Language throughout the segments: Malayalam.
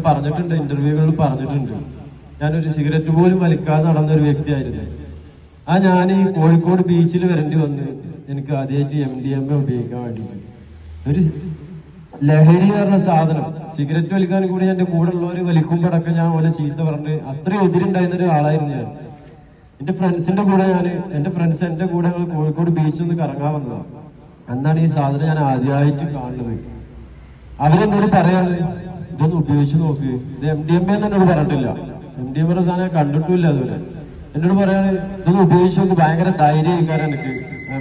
പറഞ്ഞിട്ടുണ്ട്, ഇന്റർവ്യൂകളിൽ പറഞ്ഞിട്ടുണ്ട്. ഞാനൊരു സിഗരറ്റ് പോലും വലിക്കാതെ നടന്നൊരു വ്യക്തിയായിരുന്നു. ഞാൻ ഈ കോഴിക്കോട് ബീച്ചിൽ വരേണ്ടി വന്ന് എനിക്ക് ആദ്യമായിട്ട് MDMA ഉപയോഗിക്കാൻ വേണ്ടിയിട്ട്. ഒരു ലഹരി എന്ന് പറഞ്ഞ സാധനം, സിഗരറ്റ് വലിക്കാൻ കൂടി എന്റെ കൂടെ ഉള്ളവർ വലിക്കുമ്പോഴൊക്കെ ഞാൻ പോലെ ചീത്ത പറഞ്ഞ് അത്രയും എതിരുണ്ടായിരുന്ന ഒരു ആളായിരുന്നു ഞാൻ. എന്റെ ഫ്രണ്ട്സിന്റെ കൂടെ എന്റെ ഫ്രണ്ട്സ് എന്റെ കൂടെ ഞങ്ങൾ കോഴിക്കോട് ബീച്ചിൽ നിന്ന് കറങ്ങാൻ വന്നതാണ്. അന്നാണ് ഈ സാധനം ഞാൻ ആദ്യമായിട്ട് കാണുന്നത്. അവരെന്നോട് പറയാറ് ഇതൊന്ന് ഉപയോഗിച്ച് നോക്ക്, ഇത് MDMA എന്ന് എന്നോട് പറഞ്ഞിട്ടില്ല. MDMA സാധനം ഞാൻ കണ്ടിട്ടില്ല അതുവരെ. എന്നോട് പറയാണ് ഇതൊന്ന് ഉപയോഗിച്ച് നോക്ക്, ഭയങ്കര ധൈര്യക്കാരൻ എനിക്ക്,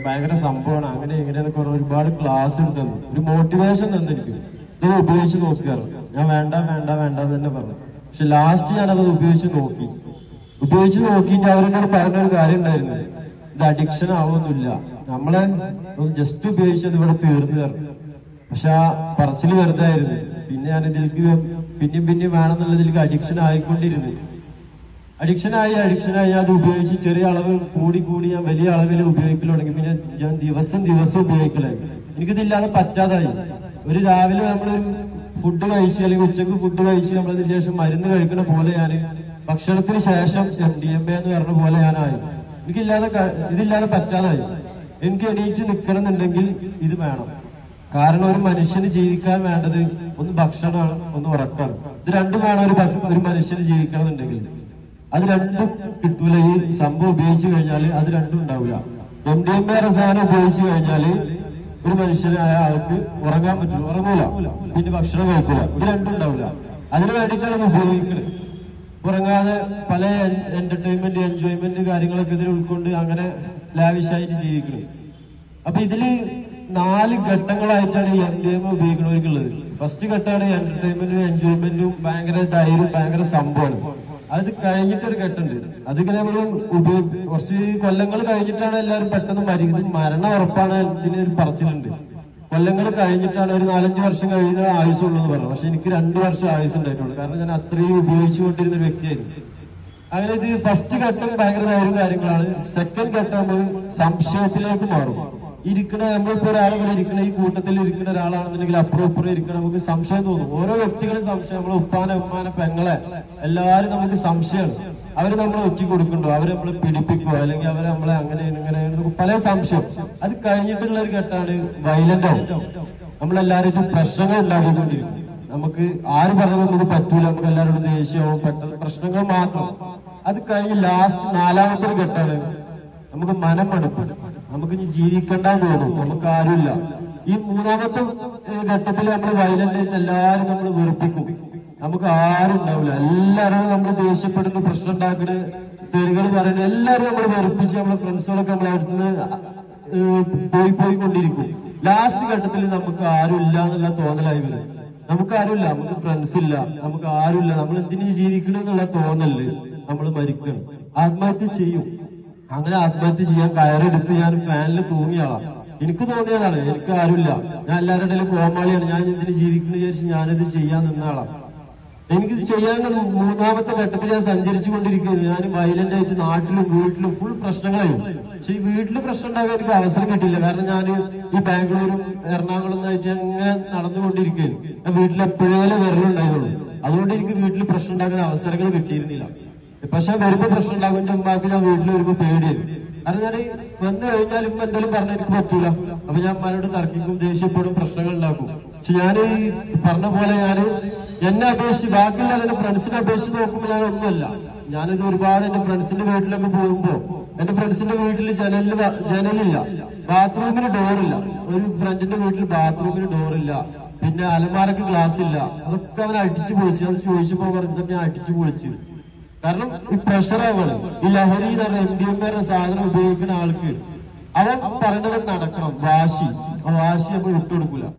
ഭയങ്കര സംഭവമാണ്, അങ്ങനെ ഇങ്ങനെയെന്നൊക്കെ പറഞ്ഞ ഒരുപാട് ക്ലാസ് എടുത്തു, ഒരു മോട്ടിവേഷൻ തന്നെ എനിക്ക്. ഇതൊന്ന് ഉപയോഗിച്ച് നോക്കാറ്. ഞാൻ വേണ്ട വേണ്ട വേണ്ട എന്ന് തന്നെ പറഞ്ഞു. പക്ഷെ ലാസ്റ്റ് ഞാനത് ഉപയോഗിച്ച് നോക്കിയിട്ട് അവരെന്നോട് പറഞ്ഞൊരു കാര്യം ഉണ്ടായിരുന്നു, ഇത് അഡിക്ഷൻ ആവുന്നില്ല, നമ്മളെ ഒന്ന് ജസ്റ്റ് ഉപയോഗിച്ചത് ഇവിടെ തീർന്നു തരണം. പക്ഷെ ആ പറച്ചില് വെറുതെ ആയിരുന്നു. പിന്നെ ഞാൻ ഇതിലേക്ക് പിന്നെയും വേണമെന്നുള്ളതിലേക്ക് അഡിക്ഷൻ ആയിക്കൊണ്ടിരുന്നു. അഡിക്ഷനായി അത് ഉപയോഗിച്ച് ചെറിയ അളവ് കൂടി ഞാൻ വലിയ അളവിൽ ഉപയോഗിക്കൽ തുടങ്ങി. പിന്നെ ഞാൻ ദിവസം ഉപയോഗിക്കലായി. എനിക്കിതില്ലാതെ പറ്റാതായി. ഒരു രാവിലെ നമ്മളൊരു ഫുഡ് കഴിച്ച് അല്ലെങ്കിൽ ഉച്ചക്ക് ഫുഡ് കഴിച്ച് നമ്മളതിന് ശേഷം മരുന്ന് കഴിക്കുന്ന പോലെ ഞാൻ ഭക്ഷണത്തിന് ശേഷം MDMA എന്ന് പറഞ്ഞ പോലെ ഞാനായി. ഇതില്ലാതെ പറ്റാതായി. എനിക്ക് എണീച്ച് നിൽക്കണമെന്നുണ്ടെങ്കിൽ ഇത് വേണം. കാരണം ഒരു മനുഷ്യന് ജീവിക്കാൻ വേണ്ടത് ഒന്ന് ഭക്ഷണമാണ്, ഒന്ന് ഉറക്കാണ്. ഇത് രണ്ടും വേണം ഒരു മനുഷ്യന് ജീവിക്കണമെന്നുണ്ടെങ്കിൽ. അത് രണ്ടും കിട്ടൂല. ഈ സംഭവം ഉപയോഗിച്ചു കഴിഞ്ഞാൽ അത് രണ്ടും ഉണ്ടാവില്ല. MDMA സാധനം ഉപയോഗിച്ചു കഴിഞ്ഞാൽ ഒരു മനുഷ്യനായ ആൾക്ക് ഉറങ്ങാൻ പറ്റില്ല, ഉറങ്ങൂല, പിന്നെ ഭക്ഷണം കഴിക്കൂല, ഇത് രണ്ടും ഉണ്ടാവില്ല. അതിനു വേണ്ടിയിട്ടാണ് അത് ഉപയോഗിക്കുന്നത്. ഉറങ്ങാതെ പല എന്റർടൈൻമെന്റ് എൻജോയ്മെന്റ് കാര്യങ്ങളൊക്കെ ഇതിൽ ഉൾക്കൊണ്ട് അങ്ങനെ ലാവിഷായിട്ട് ജീവിക്കണം. അപ്പൊ ഇതില് 4 ഘട്ടങ്ങളായിട്ടാണ് ഈ MDMA ഉപയോഗിക്കുന്നവർക്കുള്ളത്. ഫസ്റ്റ് ഘട്ടമാണ് എന്റർടൈൻമെന്റും എൻജോയ്മെന്റും, ഭയങ്കര ധൈര്യവും ഭയങ്കര സംഭവമാണ്. അത് കഴിഞ്ഞിട്ടൊരു ഘട്ടമുണ്ട്. അതിങ്ങനെ നമ്മൾ കുറച്ച് കൊല്ലങ്ങൾ കഴിഞ്ഞിട്ടാണ് എല്ലാവരും പെട്ടെന്ന് മരണം ഉറപ്പാണ് ഇതിനൊരു പറച്ചിലുണ്ട്. കൊല്ലങ്ങൾ കഴിഞ്ഞിട്ടാണ്, ഒരു 4-5 വർഷം കഴിഞ്ഞ ആയുസുള്ളത് പറഞ്ഞു. പക്ഷെ എനിക്ക് 2 വർഷം ആയുസ് ഉണ്ടായിട്ടുള്ളൂ. കാരണം ഞാൻ അത്രയും ഉപയോഗിച്ചുകൊണ്ടിരുന്ന ഒരു വ്യക്തിയായിരുന്നു. അങ്ങനെ ഇത് ഫസ്റ്റ് ഘട്ടം ഭയങ്കര ധൈര്യം കാര്യങ്ങളാണ്. സെക്കൻഡ് ഘട്ടം നമ്മൾ സംശയത്തിലേക്ക് മാറും. നമ്മളിപ്പോ ഒരാളിവിടെ ഇരിക്കുന്ന, ഈ കൂട്ടത്തിൽ ഇരിക്കുന്ന ഒരാളാണെന്നുണ്ടെങ്കിൽ അപ്പുറം ഇരിക്കണം, നമുക്ക് സംശയം തോന്നും. ഓരോ വ്യക്തികളും സംശയം. നമ്മളെ ഉപ്പാനെ ഉമ്മാനെ പെങ്ങളെ എല്ലാരും നമുക്ക് സംശയമാണ്. അവര് നമ്മളെ ഒറ്റി കൊടുക്കണ്ടോ, അവര് നമ്മളെ പിടിപ്പിക്കോ, അല്ലെങ്കിൽ അവരെ നമ്മളെ അങ്ങനെ പല സംശയം. അത് കഴിഞ്ഞിട്ടുള്ള ഒരു ഘട്ടമാണ് വയലന്റ് ആവും. നമ്മളെല്ലാവരും പ്രശ്നങ്ങൾ ഉണ്ടാക്കിക്കൊണ്ടിരിക്കും. നമുക്ക് ആര് പറഞ്ഞത് നമുക്ക് പറ്റൂല, നമുക്ക് എല്ലാവരോടും ദേഷ്യവും പെട്ടെന്ന് പ്രശ്നങ്ങൾ മാത്രം. അത് കഴിഞ്ഞ് ലാസ്റ്റ് 4ാമത്തെ ഒരു ഘട്ടമാണ് നമുക്ക് മനം മടുപ്പ്, നമുക്ക് ഇനി ജീവിക്കണ്ടെന്ന് തോന്നും, നമുക്ക് ആരുമില്ല. ഈ 3ാമത്തെ ഘട്ടത്തിൽ നമ്മൾ വയലന്റ് എല്ലാവരും നമ്മൾ വെറുപ്പിക്കും, നമുക്ക് ആരും ഉണ്ടാവില്ല. എല്ലാവരും നമ്മൾ ദേഷ്യപ്പെടുന്നു, പ്രശ്നം ഉണ്ടാക്കുന്ന തെറികൾ പറയുന്നത് എല്ലാവരും നമ്മൾ വെറുപ്പിച്ച് നമ്മളെ ഫ്രണ്ട്സുകളൊക്കെ നമ്മളെ അടുത്ത് പോയിക്കൊണ്ടിരിക്കും. ലാസ്റ്റ് ഘട്ടത്തിൽ നമുക്ക് ആരുമില്ല എന്നുള്ള തോന്നലായി വരും. നമുക്ക് ആരുമില്ല, നമുക്ക് ഫ്രണ്ട്സ് ഇല്ല, നമുക്ക് ആരുമില്ല, നമ്മൾ എന്തിനു ജീവിക്കണം എന്നുള്ള തോന്നല് നമ്മൾ മരിക്കണം, ആത്മഹത്യ ചെയ്യും. അങ്ങനെ ആത്മഹത്യ ചെയ്യാൻ കയറെടുത്ത് ഞാൻ ഫാനിൽ തൂങ്ങിയാളാ. എനിക്ക് തോന്നിയതാണ്, എനിക്ക് ആരുമില്ല, ഞാൻ എല്ലാവരുടെ ഇടയിലും കോമാളിയാണ്, ഞാൻ എന്തിനു ജീവിക്കുന്നു വിചാരിച്ച് ഞാനിത് ചെയ്യാൻ നിന്നാളാണ്. എനിക്കിത് ചെയ്യാൻ 3ാമത്തെ ഘട്ടത്തിൽ ഞാൻ സഞ്ചരിച്ചു കൊണ്ടിരിക്കുന്നത്. ഞാൻ വയലന്റ് ആയിട്ട് നാട്ടിലും വീട്ടിലും ഫുൾ പ്രശ്നങ്ങളായി. പക്ഷെ ഈ വീട്ടിൽ പ്രശ്നം ഉണ്ടാകാൻ എനിക്ക് അവസരം കിട്ടിയില്ല. കാരണം ഞാൻ ഈ ബാംഗ്ലൂരും എറണാകുളം ആയിട്ട് അങ്ങനെ നടന്നുകൊണ്ടിരിക്കുകയാണ്. ഞാൻ വീട്ടിൽ എപ്പോഴേലും വരലുണ്ടായതുള്ളൂ. അതുകൊണ്ട് എനിക്ക് വീട്ടിൽ പ്രശ്നം ഉണ്ടാക്കാൻ അവസരങ്ങൾ കിട്ടിയിരുന്നില്ല. പക്ഷെ വരുമ്പോ പ്രശ്നം ഉണ്ടാകുന്ന മുമ്പാക്കി ഞാൻ വീട്ടിൽ വരുമ്പോ പേടിയായിരുന്നു. കാരണം ഞാൻ വന്നു കഴിഞ്ഞാൽ ഇപ്പൊ എന്തെങ്കിലും പറഞ്ഞാൽ എനിക്ക് പറ്റൂല. അപ്പൊ ഞാൻ അമ്മയോട് തർക്കിക്കും, ദേഷ്യപ്പെടും, പ്രശ്നങ്ങൾ ഉണ്ടാക്കും. പക്ഷെ ഞാൻ ഈ പറഞ്ഞ പോലെ എന്നെ അപേക്ഷിച്ച് ബാക്കിയുള്ള എന്റെ ഫ്രണ്ട്സിനെ അപേക്ഷിച്ച് നോക്കുമ്പോൾ ഞാൻ ഒന്നുമല്ല. ഞാനിത് ഒരുപാട് എന്റെ ഫ്രണ്ട്സിന്റെ വീട്ടിലൊക്കെ പോകുമ്പോ എന്റെ ഫ്രണ്ട്സിന്റെ വീട്ടിൽ ജനലില്ല, ബാത്റൂമിന് ഡോറില്ല. ഒരു ഫ്രണ്ടിന്റെ വീട്ടിൽ ബാത്റൂമിന് ഡോറില്ല, പിന്നെ അലമാരക്ക് ഗ്ലാസ് ഇല്ല. അതൊക്കെ അവൻ അടിച്ചു പൊളിച്ചു. അത് ചോദിച്ചപ്പോ ഇതൊക്കെ ഞാൻ അടിച്ചു പൊളിച്ചു. കാരണം ഈ പ്രഷറാവാണ്. ഈ ലഹരി എന്ന് പറഞ്ഞ MDMA സാധനം ഉപയോഗിക്കുന്ന ആൾക്ക് അവൻ പറയുന്നത് നടക്കണം, വാശി. ആ വാശി നമ്മൾ വിട്ടുകൊടുക്കൂല.